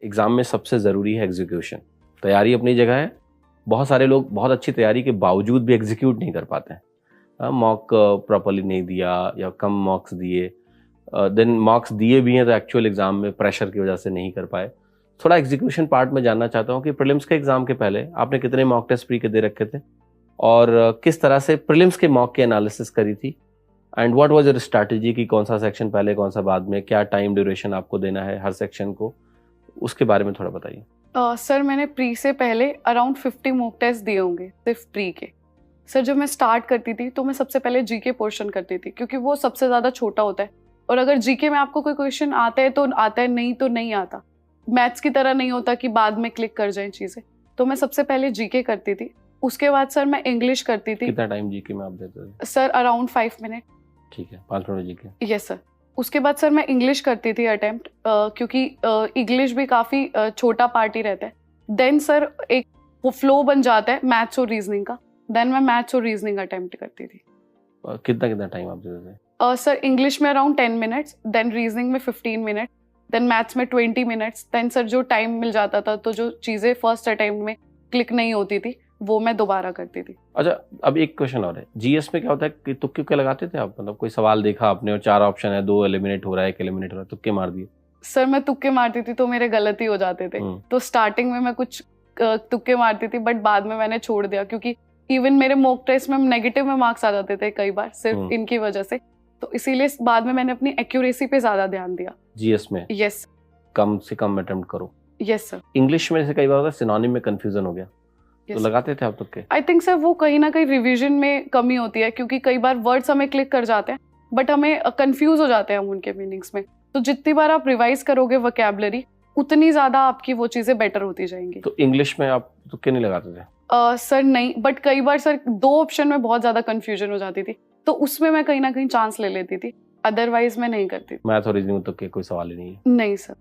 Exam में सबसे ज़रूरी है एग्जीक्यूशन। तैयारी अपनी जगह है, बहुत सारे लोग बहुत अच्छी तैयारी के बावजूद भी एग्जीक्यूट नहीं कर पाते हैं। मॉक प्रॉपरली नहीं दिया या कम मार्क्स दिए, देन मार्क्स दिए भी हैं तो एक्चुअल एग्ज़ाम में प्रेशर की वजह से नहीं कर पाए। थोड़ा एग्जीक्यूशन पार्ट में जानना चाहता हूँ कि प्रीलिम्स के एग्ज़ाम के पहले आपने कितने मॉक टेस्ट प्री के दे रखे थे और किस तरह से प्रीलिम्स के मॉक की एनालिसिस करी थी, and what was your strategy कि कौन सा सेक्शन पहले कौन सा बाद में, क्या टाइम ड्यूरेशन आपको देना है हर सेक्शन को, उसके बारे में थोड़ा बताइए। सर मैंने प्री से पहले अराउंड 50 मॉक टेस्ट दिए होंगे सिर्फ प्री के। सर जब मैं स्टार्ट करती थी तो मैं सबसे पहले जीके पोर्शन करती थी, क्योंकि वो सबसे ज़्यादा छोटा होता है और अगर जीके में आपको कोई क्वेश्चन आता है तो आता है, नहीं तो नहीं आता। मैथ्स की तरह नहीं होता कि बाद में क्लिक कर जाएं चीज़ें। तो मैं सबसे पहले जीके करती थी, उसके बाद सर मैं इंग्लिश करती थी। कितना टाइम जीके में आप देते थे? Sir around 5 minute. ठीक है, 5 मिनट जीके। Yes sir. उसके बाद सर मैं इंग्लिश करती थी अटेम्प्ट, क्योंकि इंग्लिश भी काफ़ी छोटा पार्ट ही रहता है। देन सर एक वो फ्लो बन जाता है मैथ्स और रीजनिंग का, देन मैं मैथ्स और रीजनिंग अटेम्प्ट करती थी। कितना कितना टाइम आप देते थे? सर इंग्लिश में अराउंड 10 मिनट्स, देन रीजनिंग में 15 मिनट, देन मैथ्स में 20 मिनट्स। देन सर जो टाइम मिल जाता था तो जो चीज़ें फर्स्ट अटेम्प्ट में क्लिक नहीं होती थी वो मैं दोबारा करती थी। अच्छा, अब एक क्वेश्चन और है, जीएस में क्या होता है कि तुक्के के लगाते थे आप? मतलब कोई सवाल देखा आपने और 4 ऑप्शन है, 2 एलिमिनेट हो रहा है, 1 एलिमिनेट हो रहा है, तुक्के मार दिए? सर मैं तुक्के मारती थी तो मेरे गलत ही हो जाते थे। तो स्टार्टिंग में मैं कुछ तुक्के मारती थी, बट बाद में मैंने छोड़ दिया, क्योंकि इवन मेरे मॉक टेस्ट में नेगेटिव में मार्क्स आ जाते थे कई बार सिर्फ इनकी वजह से। तो इसीलिए बाद में मैंने अपनी एक्यूरेसी पे ज्यादा ध्यान दिया जीएस में। यस कम से कम अटेम्प्ट करो। Yes sir. इंग्लिश में से कई बार होता है सिनोनिम में कंफ्यूजन हो गया, तो लगाते थे आप तुक्के? आई थिंक सर वो कहीं ना कहीं रिवीजन में कमी होती है, क्योंकि कई बार वर्ड्स हमें क्लिक कर जाते हैं बट हमें कंफ्यूज हो जाते हैं हम उनके मीनिंग्स में। तो जितनी बार आप रिवाइज करोगे वोकैबुलरी उतनी ज्यादा आपकी वो चीजें बेटर होती जाएंगी। तो इंग्लिश में आप तुक्के नहीं लगाते थे? सर नहीं, बट कई बार सर 2 ऑप्शन में बहुत ज्यादा कंफ्यूजन हो जाती थी, तो उसमें मैं कहीं ना कहीं चांस ले लेती थी, अदरवाइज मैं नहीं करती। मैथ और रीजनिंग में तुक्के कोई सवाल ही नहीं है? नहीं सर।